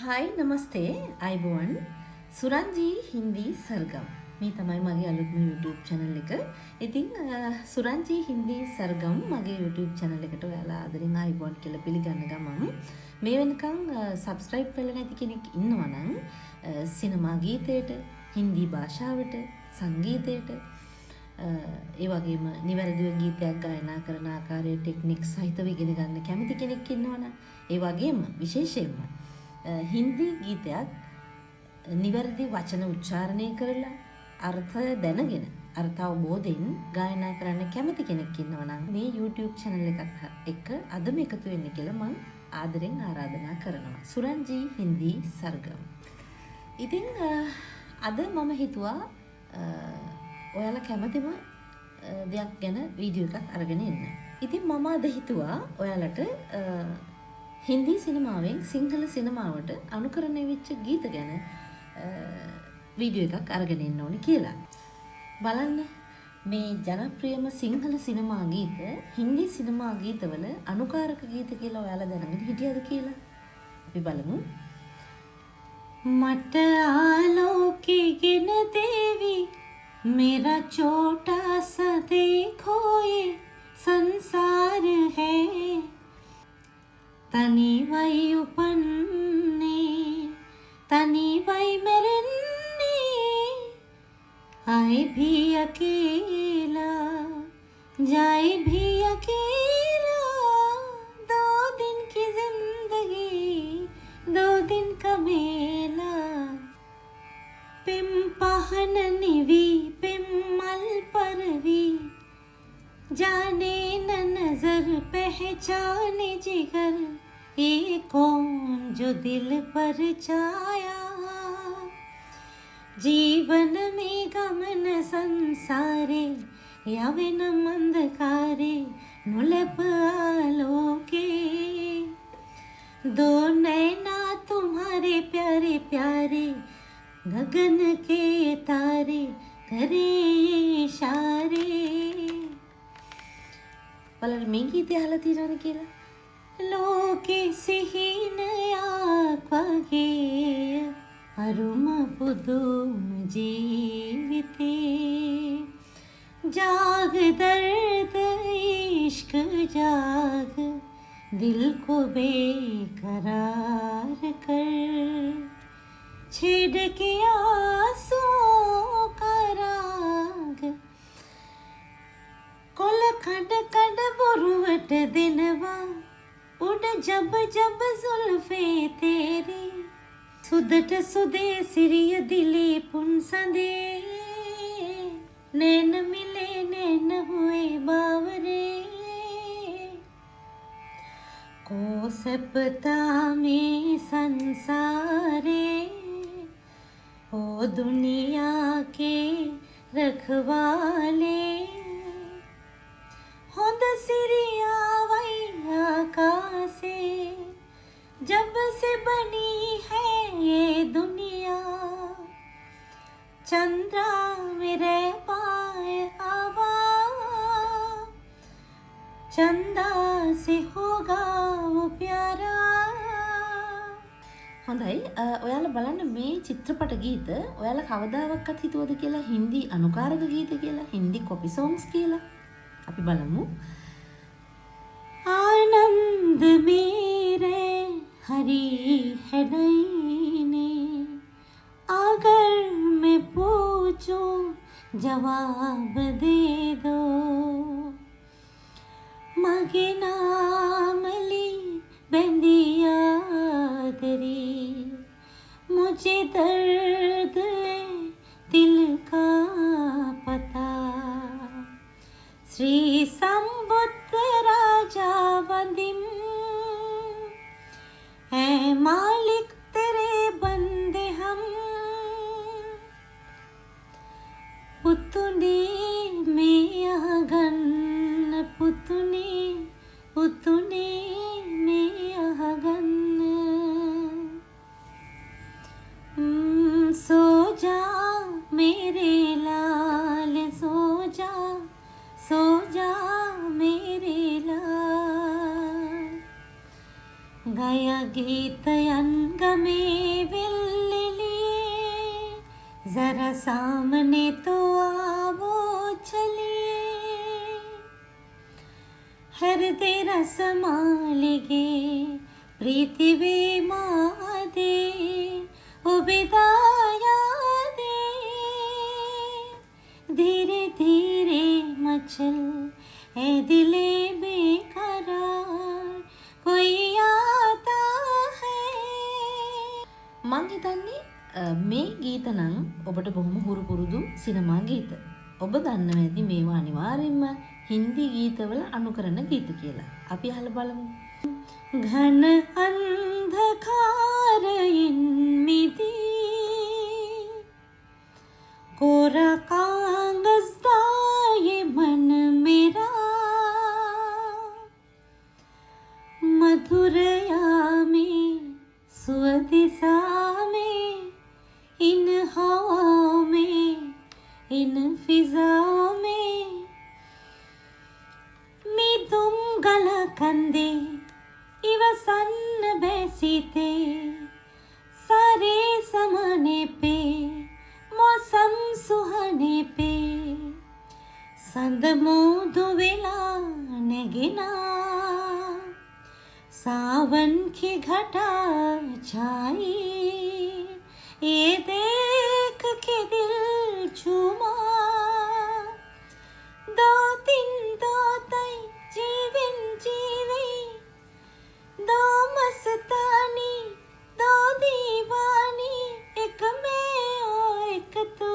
हाय नमस्ते आइबोवन සුරංජී හින්දි සර්ගම් මේ තමයි මගේ අලුත්ම YouTube channel එක. ඉතින් සුරංජී හින්දි සර්ගම් මගේ YouTube channel එකට ඔයාලා ආදරෙන් ආයිබෝන් කියලා පිළිගන්න ගමන් මේ වෙනකන් subscribe කරලා නැති කෙනෙක් ඉන්නවා නම් සිනමා ගීතයට, හින්දි භාෂාවට, සංගීතයට ඒ වගේම නිවැරදිව ගීතයක් ගායනා කරන ආකාරයේ ටෙක්නික් සහිතව ඉගෙන ගන්න කැමති කෙනෙක් ඉන්නවා නම් ඒ වගේම විශේෂයෙන්ම හින්දි ගීතයක් නිවැරදි වචන උච්චාරණය කරලා අර්ථ දැනගෙන අර්ථ අවබෝධයෙන් ගායනා කරන්න කැමති කෙනෙක් ඉන්නවා නම් මේ YouTube channel එකත් එක්ක අදම එකතු වෙන්න කියලා මම ආදරෙන් ආරාධනා කරනවා. සුරංජී හින්දි සර්ගම්. ඉතින් අද මම හිතුවා ඔයාලා කැමතිම දෙයක් ගැන වීඩියෝ එකක් අරගෙන එන්න. ඉතින් මම අද හිතුවා ඔයාලට හින්දි සිනමාවෙන් සිංහල සිනමාවට අනුකරණය වෙච්ච ගීත ගැන වීඩියෝ එකක් අරගෙන එන්න ඕනේ කියලා. බලන්න මේ ජනප්‍රියම සිංහල සිනමා ගීත හින්දි සිනමා ගීතවල අනුකාරක ගීත කියලා ඔයාලා දැනගෙන හිටියද කියලා. අපි බලමු. मट आलोके गिन देवी मेरा छोटा सा देखो ये संसार है तनी वही उपन्ने तनी वही मरने आए भी अकेला जाए भी अकेला दो दिन की जिंदगी दो दिन का मेला पिम पहन निवी पिम मल परवी जाने न नजर पहचाने जिगर ये कौन जो दिल पर छाया जीवन में गमन संसारे यवन मंदकारे नुलप आलोके दो नैना तुम्हारे प्यारे प्यारे गगन के तारे करे इशारे බලන්න මේ ගීතය අහලා තියෙනවද කියලා. ලෝකෙ සිහිනයක් වගේ අරුම පුදුම ජීවිතේ जाग दर्द इश्क जाग दिल को बेकरार कर छेड़ के आंसू का राग कोल खड खड बुरुवट दिनवा उड़ जब जब जुल्फे तेरी सुदट सुदे सिरिय दिले पुंसदे नैन मिले नैन हुए बावरे को सपता में संसारे ओ दुनिया के रखवाले होद सिरिया वही आकाशे जब से बनी है ये दुनिया चंद्रा मेरे पाए हवा चंदा से होगा वो प्यारा. හොඳයි ඔයාලා බලන්න මේ චිත්‍රපට ගීත ඔයාලා කවදාවත් හිතුවද කියලා හින්දි අනුකාරක ගීත කියලා හින්දි කොපි songs කියලා. අපි බලමු. आनंद मेरे हरी है नैने अगर मैं पूछूं जवाब दे दो मगे नामली बंदिया दरी मुझे दर्द दिल का पता श्री संबुद्ध राजा वंदिम है मालिक तेरे बंदे हम पुतुने में अगन पुतुने पुतुने में अगन सो जा मेरे लाल सो जा मेरे लाल गया गीतयन गमे विल्लिलिए जरा सामने तो आवो चलिए हृदय रस मालिगे प्रीति वे मादे उबिदाया दे धीरे धीरे मचल ए दिले बेकरार कोई आता है මං හිතන්නේ මේ ගීත නම් ඔබට බොහොම හුරු පුරුදු සිනමා ගීත. ඔබ දන්නවා ඇති මේවා අනිවාර්යෙන්ම හින්දි ගීතවල අනුකරන ගීත කියලා. අපි අහලා බලමු. घन अंधकार इनमिदी कोरा कागज ये मन मेरा मधुरया में स्वदिशा में इन हवा में इन फिजा में मी तुम गला कंदे इवसन्न बैसीते सारे समाने पे मौसम सुहाने पे संद मोदु वेला नेगिना सावन की घटा छाई ये देख के दिल झूमा दो दिन दो तई जीवन जीवी दो मस्तानी दो दीवानी एक मैं और एक तू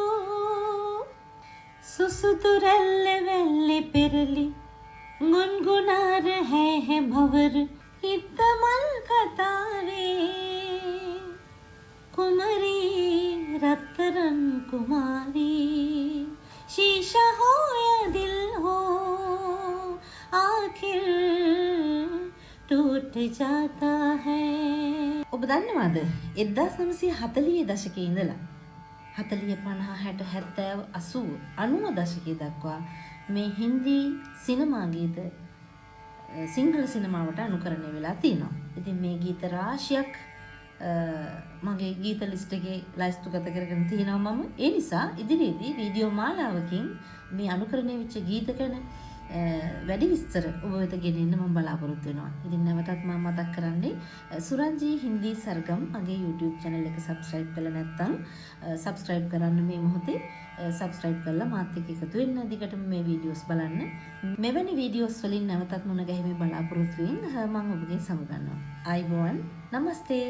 सुसुदुरल वेल्ले पिरली गुनगुना रहे हैं भंवर इतमल कतारे कुमरी रतरन कुमारी शीशा हो या दिल हो आखिर टूट जाता है ඔබ දන්නවද 1940 දශකයේ ඉඳලා 40 50 60 70 80 90 දශකයේ දක්වා මේ හින්දි සිනමා ගීත සිංහල සිනමාවට අනුකරණය වෙලා තියෙනවා. ඉතින් මේ ගීත රාශියක් මගේ ගීත ලිස්ට් එකේ ලයිස්තුගත කරගෙන තියෙනවා මම. ඒ නිසා ඉදිරියේදී වීඩියෝ මාලාවකින් මේ අනුකරණය වෙච්ච ගීත ගැන වැඩි විස්තර ඔබ වෙත ගෙනෙන්න මම බලාපොරොත්තු වෙනවා. ඉතින් නැවතත් මම මතක් කරන්නේ සුරංජී හින්දි සර්ගම් මගේ YouTube channel එක subscribe කරලා නැත්නම් subscribe කරන්න මේ මොහොතේ subscribe කරලා මාත් එක්ක එකතු වෙන්න. දිගටම මේ වීඩියෝස් බලන්න. මෙවැනි වීඩියෝස් වලින් නැවතත් මුණ ගැහිමේ බලාපොරොත්තු වෙමින් මම ඔබගෙන් සමුගන්නවා. ආයිබෝවන්. නමස්තේ.